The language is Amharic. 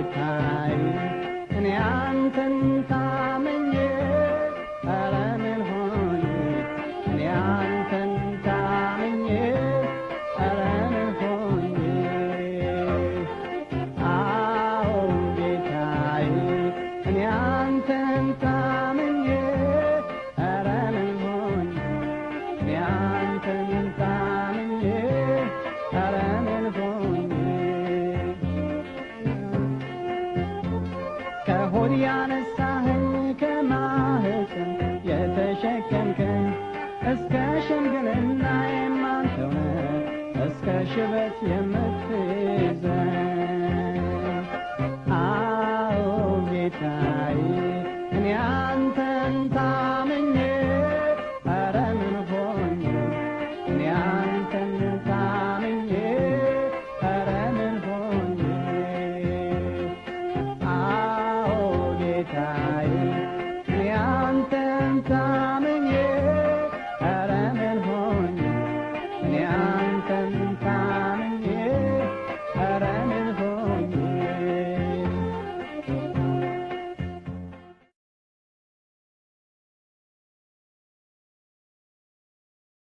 ጌታዬ እኔ አንተን ታምኜ ኧረ ምን ሆኜ እኔ አንተን ታምኜ ኧረ ምን ሆኜ አዎ ጌታዬ እኔ አንተን ታምኜ ኧረ ምን ሆኜ እኔ አንተን ታምኜ ኧረ ምን ሆኜ ከሆድ ያነሳኸኝ ከማህፀን የተሸከምከኝ እስከ ሽምግልና የማንተው ነህ እስከ ሽበት የምትይዘኝ አዎ ጌታዬ እኔ አንተን ታምኜ ኧረ ምን ሆኜ እኔ አንተን ታምኜ ኧረ ምን ሆኜ አዎ ጌታዬ እኔ አንተን ታምኜ ኧረ ምን ሆኜ እኔ አንተን